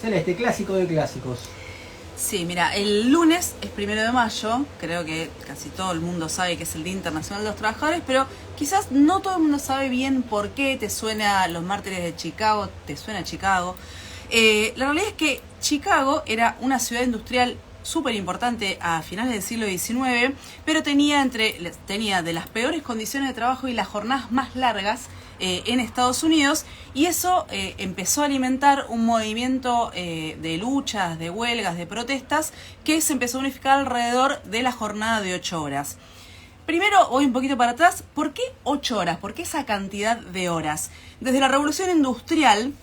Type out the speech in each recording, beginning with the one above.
Celeste, clásico de clásicos. Sí, mira, el lunes es 1 de mayo, creo que casi todo el mundo sabe que es el Día Internacional de los Trabajadores, pero quizás no todo el mundo sabe bien por qué te suena los mártires de Chicago, te suena Chicago. La realidad es que Chicago era una ciudad industrial súper importante a finales del siglo XIX, pero tenía de las peores condiciones de trabajo y las jornadas más largas en Estados Unidos, y eso empezó a alimentar un movimiento de luchas, de huelgas, de protestas, que se empezó a unificar alrededor de la jornada de 8 horas. Primero, voy un poquito para atrás. ¿Por qué 8 horas? ¿Por qué esa cantidad de horas? Desde la Revolución Industrial,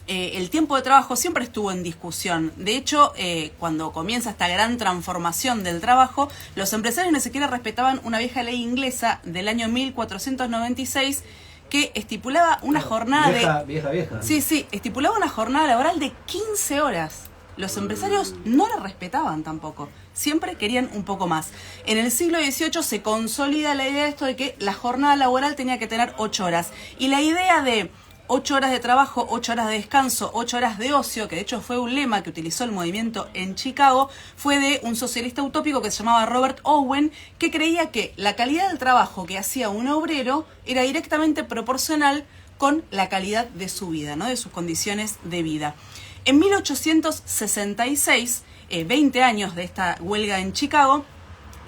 el tiempo de trabajo siempre estuvo en discusión. De hecho, cuando comienza esta gran transformación del trabajo, los empresarios ni siquiera respetaban una vieja ley inglesa del año 1496 que estipulaba una jornada vieja. Sí, estipulaba una jornada laboral de 15 horas. Los empresarios no la respetaban tampoco. Siempre querían un poco más. En el siglo XVIII se consolida la idea de esto de que la jornada laboral tenía que tener 8 horas. Y la idea de 8 horas de trabajo, 8 horas de descanso, 8 horas de ocio, que de hecho fue un lema que utilizó el movimiento en Chicago, fue de un socialista utópico que se llamaba Robert Owen, que creía que la calidad del trabajo que hacía un obrero era directamente proporcional con la calidad de su vida, ¿no? De sus condiciones de vida. En 1866, 20 años de esta huelga en Chicago,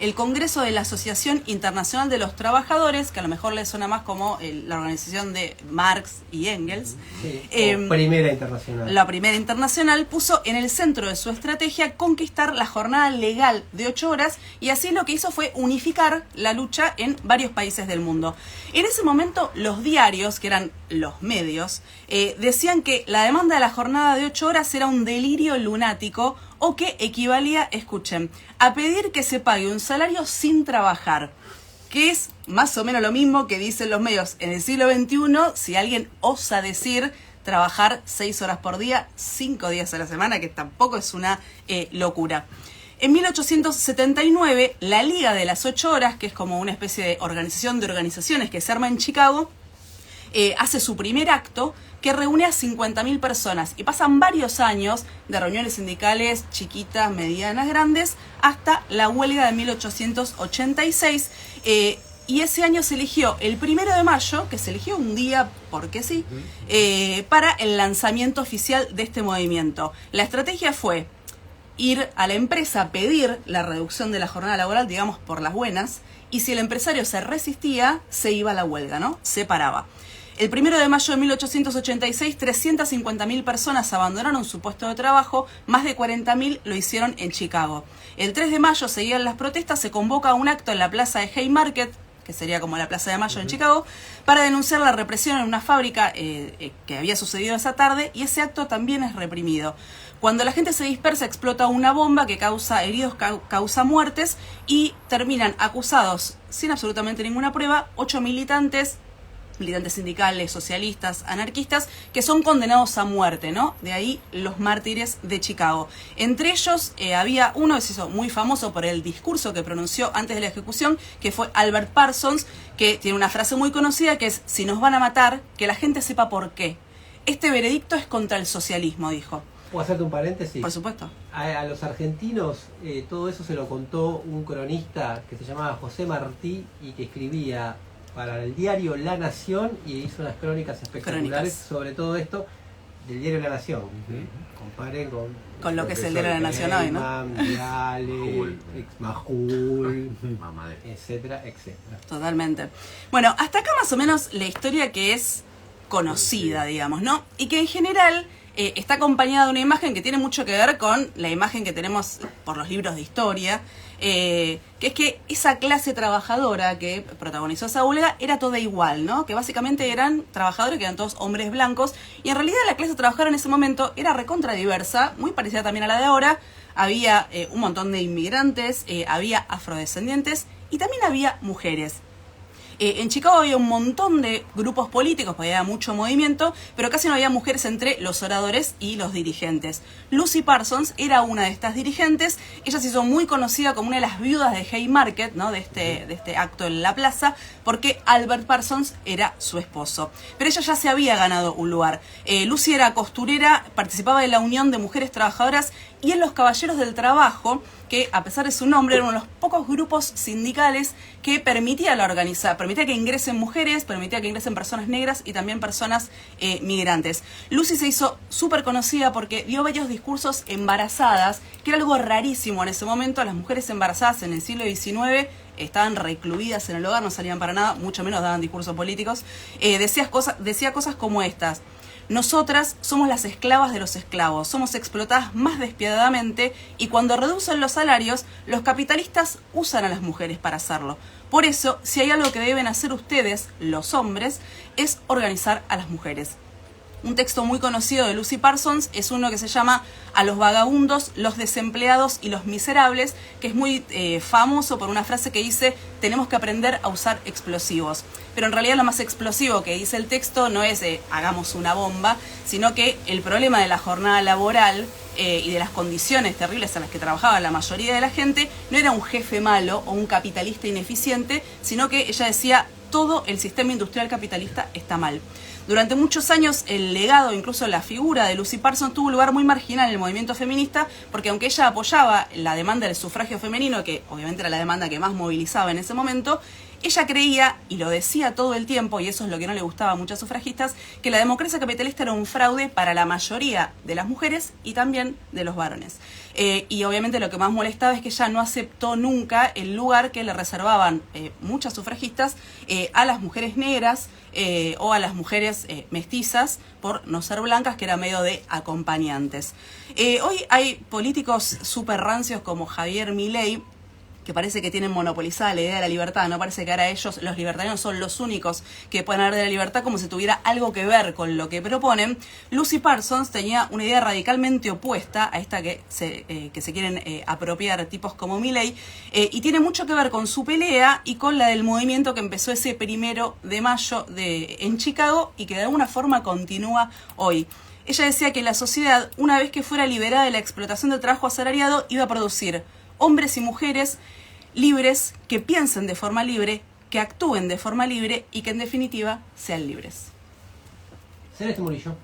el Congreso de la Asociación Internacional de los Trabajadores, que a lo mejor le suena más como la organización de Marx y Engels, sí, primera internacional. La primera internacional puso en el centro de su estrategia conquistar la jornada legal de 8 horas, y así lo que hizo fue unificar la lucha en varios países del mundo. En ese momento los diarios, que eran los medios, decían que la demanda de la jornada de 8 horas era un delirio lunático, o que equivalía, escuchen, a pedir que se pague un salario sin trabajar, que es más o menos lo mismo que dicen los medios en el siglo XXI, si alguien osa decir trabajar 6 horas por día, 5 días a la semana, que tampoco es una locura. En 1879, la Liga de las 8 horas, que es como una especie de organización de organizaciones que se arma en Chicago, hace su primer acto, que reúne a 50.000 personas, y pasan varios años de reuniones sindicales chiquitas, medianas, grandes, hasta la huelga de 1886, y ese año se eligió el 1 de mayo, que se eligió un día porque sí, para el lanzamiento oficial de este movimiento. La estrategia fue ir a la empresa a pedir la reducción de la jornada laboral, digamos, por las buenas, y si el empresario se resistía, se iba a la huelga, ¿no? Se paraba. El 1 de mayo de 1886, 350.000 personas abandonaron su puesto de trabajo, más de 40.000 lo hicieron en Chicago. El 3 de mayo seguían las protestas, se convoca un acto en la plaza de Haymarket, que sería como la Plaza de Mayo en Chicago, para denunciar la represión en una fábrica que había sucedido esa tarde, y ese acto también es reprimido. Cuando la gente se dispersa, explota una bomba que causa heridos, causa muertes, y terminan acusados, sin absolutamente ninguna prueba, 8 militantes sindicales, socialistas, anarquistas, que son condenados a muerte, ¿no? De ahí los mártires de Chicago. Entre ellos había uno que se hizo muy famoso por el discurso que pronunció antes de la ejecución, que fue Albert Parsons, que tiene una frase muy conocida que es: si nos van a matar, que la gente sepa por qué. Este veredicto es contra el socialismo, dijo. ¿Puedo hacerte un paréntesis? Por supuesto. A los argentinos todo eso se lo contó un cronista que se llamaba José Martí, y que escribía para el diario La Nación, y hizo unas crónicas espectaculares sobre todo esto del diario La Nación. Comparen con lo que es el diario La Nación hoy, ¿no? Viale, Majul, etcétera, etcétera. Totalmente. Bueno, hasta acá más o menos la historia que es conocida, digamos, ¿no? Y que en general está acompañada de una imagen que tiene mucho que ver con la imagen que tenemos por los libros de historia, que es que esa clase trabajadora que protagonizó esa huelga era toda igual, ¿no? Que básicamente eran trabajadores que eran todos hombres blancos, y en realidad la clase trabajadora en ese momento era recontra diversa, muy parecida también a la de ahora. Había un montón de inmigrantes, había afrodescendientes, y también había mujeres. En Chicago había un montón de grupos políticos, porque había mucho movimiento, pero casi no había mujeres entre los oradores y los dirigentes. Lucy Parsons era una de estas dirigentes. Ella se hizo muy conocida como una de las viudas de Haymarket, ¿no? de este acto en la plaza, porque Albert Parsons era su esposo. Pero ella ya se había ganado un lugar. Lucy era costurera, participaba de la Unión de Mujeres Trabajadoras y en los Caballeros del Trabajo, que a pesar de su nombre era uno de los pocos grupos sindicales que permitía que ingresen mujeres, permitía que ingresen personas negras y también personas migrantes. Lucy se hizo súper conocida porque dio bellos discursos embarazadas, que era algo rarísimo en ese momento. Las mujeres embarazadas en el siglo XIX estaban recluidas en el hogar, no salían para nada, mucho menos daban discursos políticos. Decía cosas como estas: nosotras somos las esclavas de los esclavos, somos explotadas más despiadadamente y cuando reducen los salarios, los capitalistas usan a las mujeres para hacerlo. Por eso, si hay algo que deben hacer ustedes, los hombres, es organizar a las mujeres. Un texto muy conocido de Lucy Parsons es uno que se llama A los vagabundos, los desempleados y los miserables, que es muy famoso por una frase que dice: tenemos que aprender a usar explosivos. Pero en realidad lo más explosivo que dice el texto no es hagamos una bomba, sino que el problema de la jornada laboral y de las condiciones terribles en las que trabajaba la mayoría de la gente no era un jefe malo o un capitalista ineficiente, sino que ella decía: todo el sistema industrial capitalista está mal. Durante muchos años el legado, incluso la figura de Lucy Parsons, tuvo un lugar muy marginal en el movimiento feminista, porque aunque ella apoyaba la demanda del sufragio femenino, que obviamente era la demanda que más movilizaba en ese momento, ella creía, y lo decía todo el tiempo, y eso es lo que no le gustaba a muchas sufragistas, que la democracia capitalista era un fraude para la mayoría de las mujeres y también de los varones. Y obviamente lo que más molestaba es que ella no aceptó nunca el lugar que le reservaban muchas sufragistas a las mujeres negras o a las mujeres mestizas por no ser blancas, que era medio de acompañantes. Hoy hay políticos súper rancios como Javier Milei, que parece que tienen monopolizada la idea de la libertad, ¿no? Parece que ahora ellos, los libertarianos, son los únicos que pueden hablar de la libertad como si tuviera algo que ver con lo que proponen. Lucy Parsons tenía una idea radicalmente opuesta a esta que se quieren apropiar tipos como Milei, y tiene mucho que ver con su pelea y con la del movimiento que empezó ese 1 de mayo en Chicago y que de alguna forma continúa hoy. Ella decía que la sociedad, una vez que fuera liberada de la explotación del trabajo asalariado, iba a producir hombres y mujeres libres, que piensen de forma libre, que actúen de forma libre y que en definitiva sean libres. Celeste Murillo.